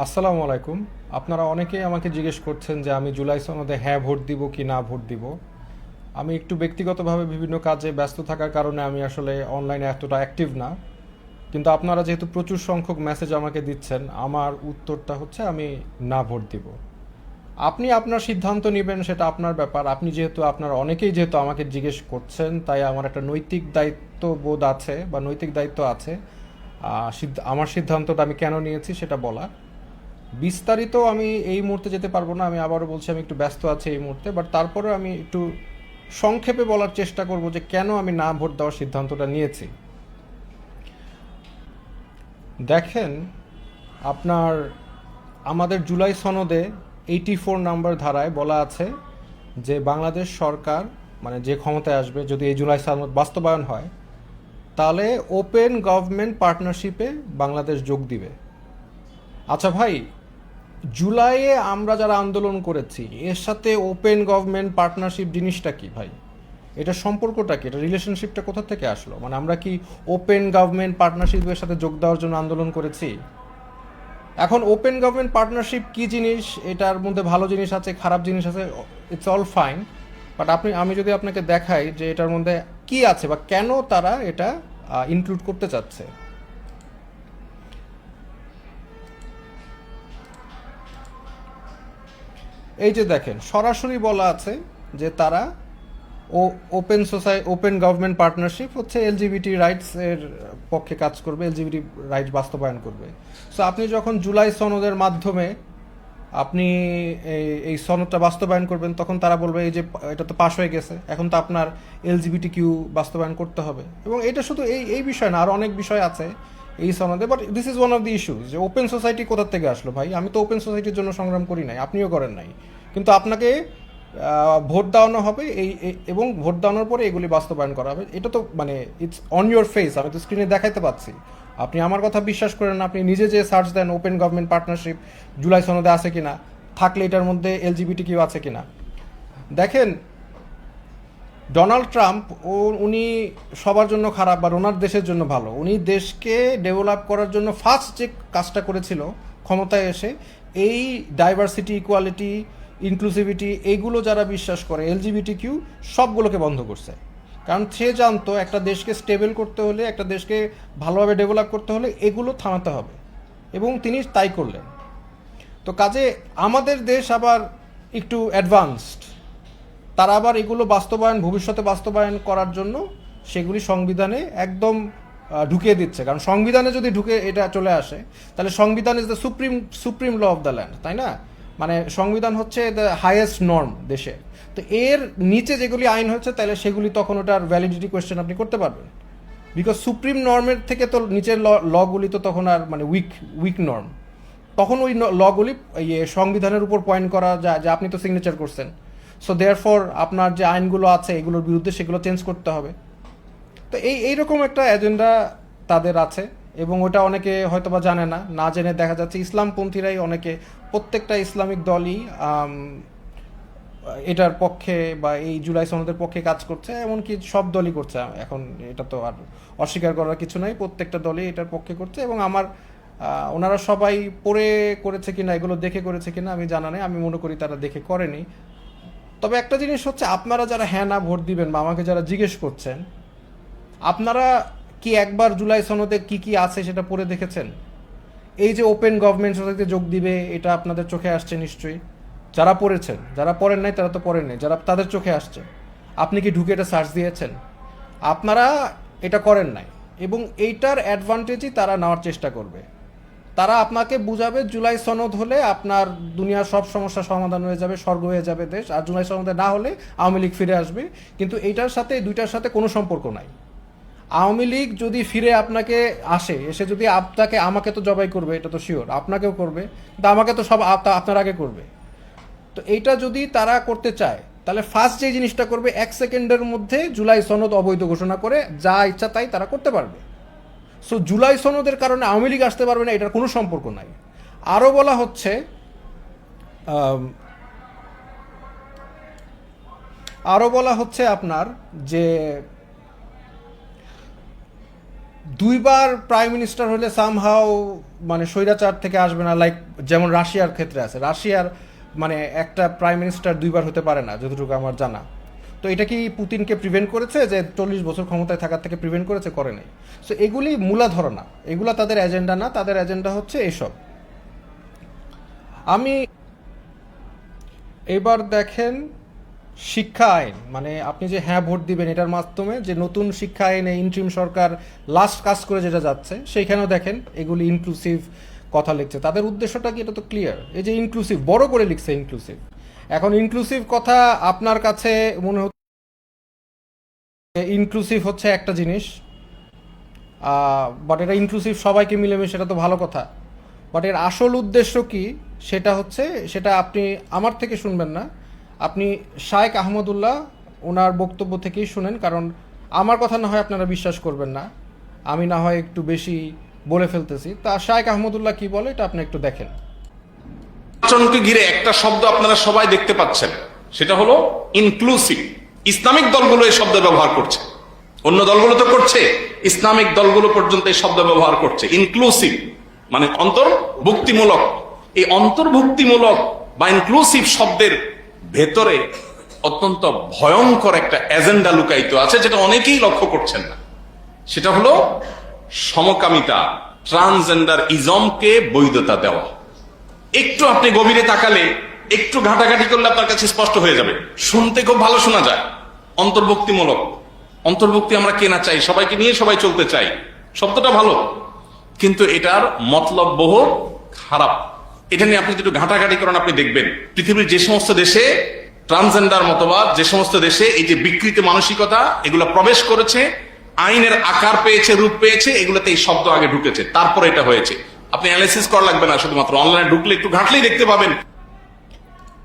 আসসালামু আলাইকুম। আপনারা অনেকেই আমাকে জিজ্ঞেস করছেন যে আমি জুলাই সনদে হ্যাঁ ভোট দিব কি না ভোট দিব। আমি একটু ব্যক্তিগতভাবে বিভিন্ন কাজে ব্যস্ত থাকার কারণে আমি আসলে অনলাইনে এতটা অ্যাক্টিভ না। কিন্তু আপনারা যেহেতু প্রচুর সংখ্যক মেসেজ আমাকে দিচ্ছেন, আমার উত্তরটা হচ্ছে আমি না ভোট দিব। আপনি আপনার সিদ্ধান্ত নেবেন, সেটা আপনার ব্যাপার। আপনি যেহেতু আপনার অনেকেই যেহেতু আমাকে জিজ্ঞেস করছেন, তাই আমার একটা নৈতিক দায়িত্ববোধ আছে বা নৈতিক দায়িত্ব আছে আমার সিদ্ধান্তটা আমি কেন নিয়েছি সেটা বলা। বিস্তারিত আমি এই মুহূর্তে যেতে পারবো না, আমি আবারও বলছি আমি একটু ব্যস্ত আছি এই মুহূর্তে, বাট তারপরে আমি একটু সংক্ষেপে বলার চেষ্টা করব যে কেন আমি না ভোট দেওয়ার সিদ্ধান্তটা নিয়েছি। দেখেন, আপনার আমাদের জুলাই সনদে 84 নাম্বার ধারায় বলা আছে যে বাংলাদেশ সরকার, মানে যে ক্ষমতায় আসবে, যদি এই জুলাই সনদ বাস্তবায়ন হয়, তাহলে ওপেন গভর্নমেন্ট পার্টনারশিপে বাংলাদেশ যোগ দিবে। আচ্ছা ভাই, জুলাইয়ে আমরা যারা আন্দোলন করেছি এর সাথে ওপেন গভর্নমেন্ট পার্টনারশিপ জিনিসটা কি ভাই? এটা সম্পর্কটা কি? এটা রিলেশনশিপটা কোথা থেকে আসলো? মানে আমরা কি ওপেন গভর্নমেন্ট পার্টনারশিপের সাথে যোগ দেওয়ার জন্য আন্দোলন করেছি? এখন ওপেন গভর্নমেন্ট পার্টনারশিপ কি জিনিস, এটার মধ্যে ভালো জিনিস আছে, খারাপ জিনিস আছে, ইটস অল ফাইন। বাট আমি যদি আপনাকে দেখাই যে এটার মধ্যে কি আছে বা কেন তারা এটা ইনক্লুড করতে চাচ্ছে। এই যে দেখেন, সরাসরি বলা আছে যে তারা ও ওপেন গভর্নমেন্ট পার্টনারশিপ হচ্ছে এলজিবিটি রাইটস এর পক্ষে কাজ করবে, এলজিবিটি রাইটস বাস্তবায়ন করবে। সো আপনি যখন জুলাই সনদের মাধ্যমে আপনি এই সনদটা বাস্তবায়ন করবেন, তখন তারা বলবে এই যে এটা তো পাশ হয়ে গেছে, এখন তো আপনার এলজিবিটি কিউ বাস্তবায়ন করতে হবে। এবং এটা শুধু এই এই বিষয় না, আর অনেক বিষয় আছে এই সনদে। But this is one of the issues যে ওপেন সোসাইটি কোথা থেকে আসলো ভাই? আমি তো ওপেন সোসাইটির জন্য সংগ্রাম করি নাই, আপনিও করেন নাই। কিন্তু আপনাকে ভোট দেওয়ানো হবে এবং ভোট দেওয়ানোর পরে এগুলি বাস্তবায়ন করা হবে। এটা তো মানে ইটস অন ইউর ফেস, আমি তো স্ক্রিনে দেখাইতে পাচ্ছি। আপনি আমার কথা বিশ্বাস করেন না, আপনি নিজে যে সার্চ দেন ওপেন গভর্নমেন্ট পার্টনারশিপ জুলাই সনদে আছে কিনা, থাকলে এটার মধ্যে এলজিবিটি কিউ আছে কিনা। দেখেন, ডোনাল্ড ট্রাম্প উনি সবার জন্য খারাপ বা ওনার দেশের জন্য ভালো, উনি দেশকে ডেভেলপ করার জন্য ফার্স্ট যে কাজটা করেছিল ক্ষমতায় এসে, এই ডাইভার্সিটি, ইকুয়ালিটি, ইনক্লুসিভিটি, এইগুলো যারা বিশ্বাস করে, এলজিবিটি কিউ, সবগুলোকে বন্ধ করছে। কারণ সে জানতো একটা দেশকে স্টেবল করতে হলে, একটা দেশকে ভালোভাবে ডেভেলপ করতে হলে এগুলো থামাতে হবে, এবং তিনি তাই করলেন। তো কাজে আমাদের দেশ আবার একটু অ্যাডভান্সড, তারা আবার এগুলো বাস্তবায়ন, ভবিষ্যতে বাস্তবায়ন করার জন্য সেগুলি সংবিধানে একদম ঢুকিয়ে দিচ্ছে। কারণ সংবিধানে যদি ঢুকে এটা চলে আসে, তাহলে সংবিধান is the supreme supreme law of the land, তাই না? মানে সংবিধান হচ্ছে দ্য হাইয়েস্ট নর্ম দেশে। তো এর নিচে যেগুলি আইন হচ্ছে, তাহলে সেগুলি তখন ওটার ভ্যালিডিটি কোয়েশ্চেন আপনি করতে পারবেন। বিকজ সুপ্রিম নর্মের থেকে তো নিচের লগুলি তো তখন আর মানে উইক নর্ম। তখন ওই লগুলি ইয়ে সংবিধানের উপর পয়েন্ট করা যায় যে আপনি তো সিগনেচার করছেন, সো দেয়ার ফর আপনার যে আইনগুলো আছে এগুলোর বিরুদ্ধে সেগুলো চেঞ্জ করতে হবে। তো এইরকম একটা এজেন্ডা তাদের আছে, এবং ওটা অনেকে হয়তো বা জানে না, না জেনে দেখা যাচ্ছে ইসলামপন্থীরাই অনেকে, প্রত্যেকটা ইসলামিক দলই এটার পক্ষে বা এই জুলাই সনদের পক্ষে কাজ করছে, এমনকি সব দলই করছে এখন। এটা তো আর অস্বীকার করার কিছু নাই, প্রত্যেকটা দলই এটার পক্ষে করছে। এবং আমার ওনারা সবাই পড়ে করেছে কিনা, এগুলো দেখে করেছে কিনা আমি জানা নেই, আমি মনে করি তারা দেখে করেনি। তবে একটা জিনিস হচ্ছে, আপনারা যারা হ্যাঁ না ভোট দিবেন বা আমাকে যারা জিজ্ঞেস করছেন, আপনারা কি একবার জুলাই সনদে কি কি আছে সেটা পড়ে দেখেছেন? এই যে ওপেন গভর্নমেন্ট সোসাইটিতে যোগ দিবে, এটা আপনাদের চোখে আসছে নিশ্চয়ই। যারা পড়েছেন, যারা পড়েন নাই তারা তো পড়েন নাই, যারা তাদের চোখে আসছে, আপনি কি ঢুকে এটা সার্চ দিয়েছেন? আপনারা এটা করেন নাই, এবং এইটার অ্যাডভান্টেজই তারা নেওয়ার চেষ্টা করবে। তারা আপনাকে বুঝাবে জুলাই সনদ হলে আপনার দুনিয়ার সব সমস্যা সমাধান হয়ে যাবে, স্বর্গ হয়ে যাবে দেশ, আর জুলাই সনদে না হলে আওয়ামী লীগ ফিরে আসবে। কিন্তু এইটার সাথে, দুইটার সাথে কোনো সম্পর্ক নাই। আওয়ামী লীগ যদি ফিরে আপনাকে এসে যদি আপনাকে, আমাকে তো জবাই করবে, এটা তো শিওর, আপনাকেও করবে, কিন্তু আমাকে তো সব আপনার আগে করবে। তো এইটা যদি তারা করতে চায়, তাহলে ফার্স্ট যে জিনিসটা করবে, 1 সেকেন্ডের মধ্যে জুলাই সনদ অবৈধ ঘোষণা করে যা ইচ্ছা তাই তারা করতে পারবে। সো জুলাই সনদের কারণে আওয়ামী লীগ আসতে পারবে না, এটার কোনো সম্পর্ক নাই। আরও বলা হচ্ছে, আপনার যে দুইবার প্রাইম মিনিস্টার হলে সামহাও মানে স্বৈরাচার থেকে আসবে না, লাইক যেমন রাশিয়ার ক্ষেত্রে আছে। রাশিয়ার মানে একটা প্রাইম মিনিস্টার দুইবার হতে পারে না যতটুকু আমার জানা। তো এটা কি পুতিনকে প্রিভেন্ট করেছে, যে 40 বছর ক্ষমতায় থাকার থেকে প্রিভেন্ট করেছে? করে নাই। সো এগুলি মূলাধার না, এগুলা তাদের এজেন্ডা না, তাদের এজেন্ডা হচ্ছে এসব। আমি এবার দেখেন শিক্ষা আইন, মানে আপনি যে হ্যাঁ ভোট দিবেন এটার মাধ্যমে যে নতুন শিক্ষা আইনে ইন্ট্রিম সরকার লাস্ট কাজ করে যেটা যাচ্ছে, সেইখানেও দেখেন এগুলি ইনক্লুসিভ কথা লিখছে। তাদের উদ্দেশ্যটা কি, এটা তো ক্লিয়ার। এই যে ইনক্লুসিভ বড় করে লিখছে ইনক্লুসিভ। এখন ইনক্লুসিভ কথা আপনার কাছে মনে হচ্ছে ইনক্লুসিভ হচ্ছে একটা জিনিস, বাট এটা ইনক্লুসিভ সবাইকে মিলেমিশে, সেটা তো ভালো কথা। বাট এর আসল উদ্দেশ্য কি সেটা হচ্ছে, সেটা আপনি আমার থেকে শুনবেন না, আপনি শায়েখ আহমদুল্লাহ ওনার বক্তব্য থেকেই শুনেন। কারণ আমার কথা না হয় আপনারা বিশ্বাস করবেন না, আমি না হয় একটু বেশি বলে ফেলতেছি। তা শায়েখ আহমদুল্লাহ কি বলে এটা আপনি একটু দেখেন। নির্বাচনকে ঘিরে একটা শব্দ আপনারা সবাই দেখতে পাচ্ছেন, সেটা হলো ইনক্লুসিভ। ইসলামিক দলগুলো এই শব্দ ব্যবহার করছে, অন্য দলগুলো তো করছে, ইসলামিক দলগুলো পর্যন্ত এই শব্দ ব্যবহার করছে। ইনক্লুসিভ মানে অন্তর্ভুক্তিমূলক। এই অন্তর্ভুক্তিমূলক বা ইনক্লুসিভ শব্দের ভেতরে অত্যন্ত ভয়ঙ্কর একটা এজেন্ডা লুকায়িত আছে, যেটা অনেকেই লক্ষ্য করছেন না। সেটা হলো সমকামিতা, ট্রান্সজেন্ডার ইজমকে বৈধতা দেওয়া। একটু আপনি গভীরে তাকালে, একটু ঘাটাঘাটি করলে আপনার কাছে স্পষ্ট হয়ে যাবে। শুনতে খুব ভালো শোনা যায়, অন্তর্ভুক্তিমূলক। অন্তর্ভুক্তি আমরা কে না চাই, সবাইকে নিয়ে সবাই চলতে চাই, শব্দটা ভালো, কিন্তু এটার মতলব বহু খারাপ। এটা নিয়ে আপনি একটু ঘাটাঘাটি করেন, আপনি দেখবেন পৃথিবীর যে সমস্ত দেশে ট্রান্সজেন্ডার মতবাদ, যে সমস্ত দেশে এই যে বিকৃত মানসিকতা এগুলো প্রবেশ করেছে, আইনের আকার পেয়েছে, রূপ পেয়েছে, এগুলোতে এই শব্দ আগে ঢুকেছে, তারপরে এটা হয়েছে। আপনি অ্যানালাইসিস করা লাগবে না, শুধুমাত্র অনলাইনে ঢুকলে একটু ঘাটলেই দেখতে পাবেন।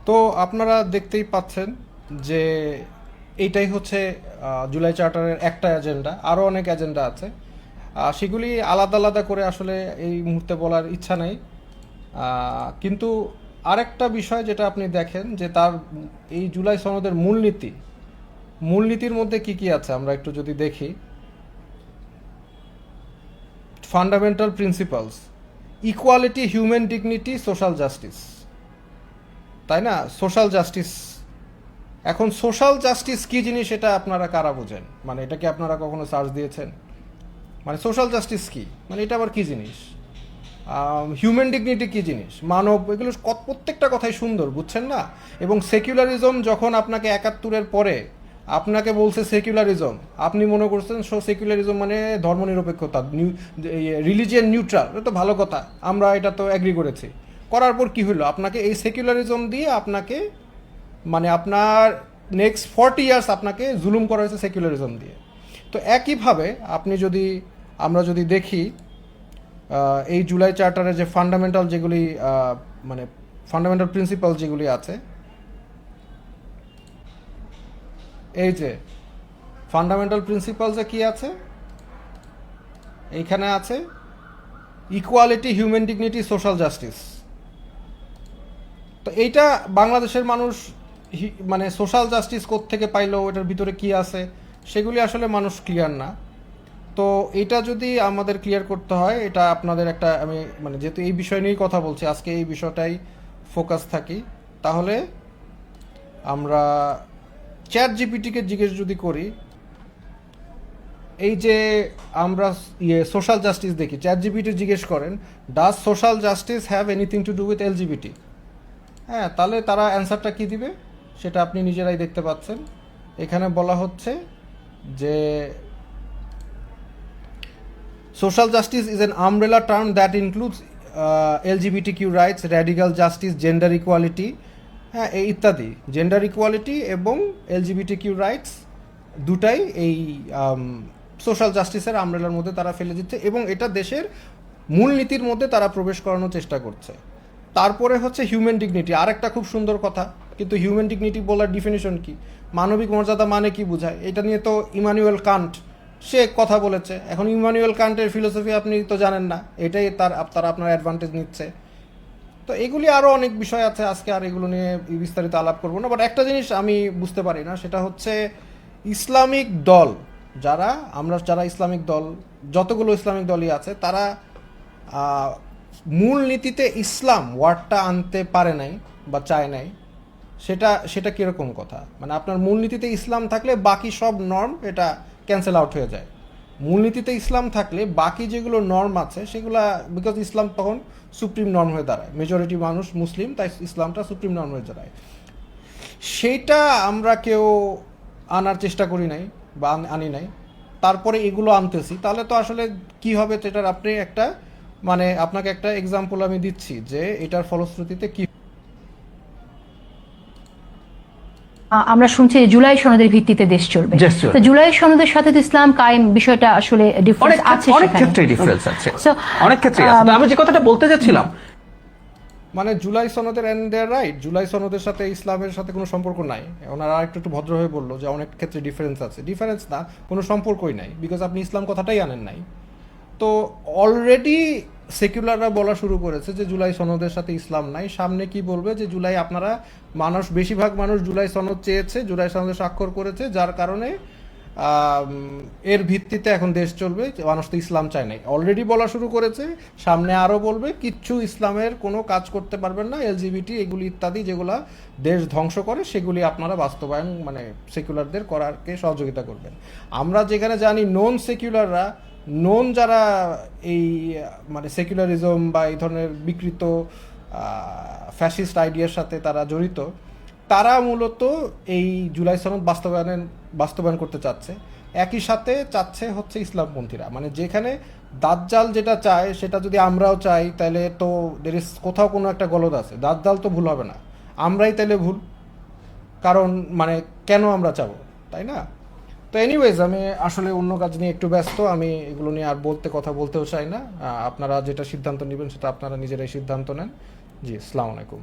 তো আপনারা দেখতেই পাচ্ছেন যে এইটাই হচ্ছে জুলাই চার্টারের একটা এজেন্ডা। আরও অনেক এজেন্ডা আছে, সেগুলি আলাদা আলাদা করে আসলে এই মুহূর্তে বলার ইচ্ছা নেই। কিন্তু আরেকটা বিষয় যেটা আপনি দেখেন যে তার এই জুলাই সনদের মূলনীতির মধ্যে কি কি আছে আমরা একটু যদি দেখি। Fundamental principles, equality, human dignity, social justice, তাই না? Social justice. এখন সোশ্যাল জাস্টিস কি জিনিস এটা আপনারা কারা বোঝেন? মানে এটা কি আপনারা কখনো সার্চ দিয়েছেন? মানে সোশ্যাল জাস্টিস কি, মানে এটা আবার কি জিনিস? হিউম্যান ডিগনিটি কি জিনিস, মানব, এগুলো প্রত্যেকটা কথাই সুন্দর, বুঝছেন না? এবং সেকুলারিজম যখন আপনাকে 71-এর পরে আপনাকে বলছে সেকুলারিজম, আপনি মনে করছেন সেকুলারিজম মানে ধর্মনিরপেক্ষতা, রিলিজিয়ান নিউট্রাল, এটা তো ভালো কথা, আমরা এটা তো অ্যাগ্রি করেছি। করার পর কি হলো, আপনাকে এই সেকুলারিজম দিয়ে আপনাকে মানে আপনার নেক্সট 40 ইয়ার্স আপনাকে জুলুম করা হয়েছে সেকুলারিজম দিয়ে। তো একইভাবে আমরা যদি দেখি এই জুলাই চার্টারে যে ফান্ডামেন্টাল যেগুলি মানে ফান্ডামেন্টাল প্রিন্সিপাল যেগুলি আছে, এই যে ফান্ডামেন্টাল প্রিন্সিপালসে কি আছে, এইখানে আছে equality, human dignity, social justice. তো এইটা বাংলাদেশের মানুষ মানে সোশ্যাল জাস্টিস কোত্থেকে পাইলো, এটার ভিতরে কি আছে, সেগুলি আসলে মানুষ ক্লিয়ার না। তো এটা যদি আমাদের ক্লিয়ার করতে হয়, এটা আপনাদের একটা, আমি মানে যেহেতু এই বিষয় নিয়েই কথা বলছি আজকে, এই বিষয়টাই ফোকাস থাকি, তাহলে আমরা চ্যাট জিপিটিকে জিজ্ঞেস যদি করি, এই যে আমরা সোশ্যাল জাস্টিস দেখি, চ্যাট জিপিটি জিজ্ঞেস করেন does social justice have anything to do with LGBT, হ্যাঁ, তাহলে তারা অ্যান্সারটা কি দিবে সেটা আপনি নিজেরাই দেখতে পাচ্ছেন। এখানে বলা হচ্ছে যে social justice is an umbrella term that includes LGBTQ rights, radical justice, gender equality, হ্যাঁ ইত্যাদি। জেন্ডার ইকুয়ালিটি এবং LGBTQ রাইটস দুটাই এই সোশ্যাল জাস্টিসের আমব্রেলার মধ্যে তারা ফেলে দিচ্ছে, এবং এটা দেশের মূলনীতির মধ্যে তারা প্রবেশ করানোর চেষ্টা করছে। তারপরে হচ্ছে হিউম্যান ডিগনিটি, আরেকটা খুব সুন্দর কথা, কিন্তু হিউম্যান ডিগনিটি বলার ডিফিনিশন কি, মানবিক মর্যাদা মানে কি বোঝায়, এটা নিয়ে তো ইমানুয়েল কান্ট সে কথা বলেছে। এখন ইমানুয়েল কান্টের ফিলোসফি আপনি তো জানেন না, এটাই তারা আপনার অ্যাডভান্টেজ নিচ্ছে। তো এগুলি আরও অনেক বিষয় আছে, আজকে আর এগুলো নিয়ে বিস্তারিত আলাপ করবো না। বাট একটা জিনিস আমি বুঝতে পারি না, সেটা হচ্ছে ইসলামিক দল যারা ইসলামিক দল, যতগুলো ইসলামিক দলই আছে, তারা মূলনীতিতে ইসলাম ওয়ার্ডটা আনতে পারে নাই বা চায় নাই, সেটা সেটা কিরকম কথা? মানে আপনার মূলনীতিতে ইসলাম থাকলে বাকি সব নর্ম এটা ক্যান্সেল আউট হয়ে যায়। মূলনীতিতে ইসলাম থাকলে বাকি যেগুলো নর্ম আছে সেগুলা, বিকজ ইসলাম তখন সুপ্রিম নর্ম হয়ে দাঁড়ায়, মেজরিটি মানুষ মুসলিম, তাই ইসলামটা সুপ্রিম নর্ম হয়ে দাঁড়ায়। সেইটা আমরা কেউ আনার চেষ্টা করি নাই বা আনি নাই, তারপরে এগুলো আনতেছি, তাহলে তো আসলে কি হবে সেটার আপনি একটা, মানে আপনাকে একটা এক্সাম্পল আমি দিচ্ছি যে এটার ফলশ্রুতিতে কি। আমরা শুনছি যে জুলাই সনদের ভিত্তিতে দেশ চলবে। দেশ চলবে। তো জুলাই সনদের সাথে তো ইসলাম কায়েম বিষয়টা আসলে ডিফারেন্স আছে, অনেক সেখানে। ক্ষেত্রে ডিফারেন্স আছে, So, অনেক ক্ষেত্রে আছে। তো আমি যে কথাটা বলতে যাচ্ছিলাম, মানে জুলাই সনদের এন্ড দেয়ার রাইট, জুলাই সনদের সাথে ইসলামের সাথে কোনো সম্পর্ক নাই। ওনারা একটু একটু ভদ্র হয়ে বললো যে অনেক ক্ষেত্রে ডিফারেন্স আছে। ডিফারেন্স না, কোনো সম্পর্কই নাই, বিকজ আপনি ইসলাম কথাটাই আনেন নাই। তো অলরেডি সেকুলাররা বলা শুরু করেছে যে জুলাই সনদের সাথে ইসলাম নাই। সামনে কি বলবে যে জুলাই আপনারা মানুষ, বেশিরভাগ মানুষ জুলাই সনদ চেয়েছে, জুলাই সনদে স্বাক্ষর করেছে, যার কারণে এর ভিত্তিতে এখন দেশ চলবে, মানুষ তো ইসলাম চায় নাই, অলরেডি বলা শুরু করেছে। সামনে আরও বলবে কিচ্ছু ইসলামের কোনো কাজ করতে পারবেন না, এলজিবিটি এগুলি ইত্যাদি যেগুলা দেশ ধ্বংস করে সেগুলি আপনারা বাস্তবায়ন, মানে সেকুলারদের করারকে সহযোগিতা করবেন। আমরা যেখানে জানি নন সেকুলাররা, নন যারা এই মানে সেকুলারিজম বা এই ধরনের বিকৃত ফ্যাসিস্ট আইডিয়ার সাথে তারা জড়িত, তারা মূলত এই জুলাই সনদ বাস্তবায়ন করতে চাচ্ছে। একই সাথে চাচ্ছে হচ্ছে ইসলামপন্থীরা, মানে যেখানে দাজ্জাল যেটা চায় সেটা যদি আমরাও চাই তাহলে তো কোথাও কোনো একটা গলদ আছে। দাজ্জাল তো ভুল হবে না, আমরাই তাহলে ভুল, কারণ মানে কেন আমরা চাবো, তাই না? তো এনিওয়েজ, আমি আসলে অন্য কাজ নিয়ে একটু ব্যস্ত, আমি এগুলো নিয়ে আর কথা বলতেও চাই না। আপনারা যেটা সিদ্ধান্ত নেবেন সেটা আপনারা নিজেরাই সিদ্ধান্ত নেন। জি, আসসালামু আলাইকুম।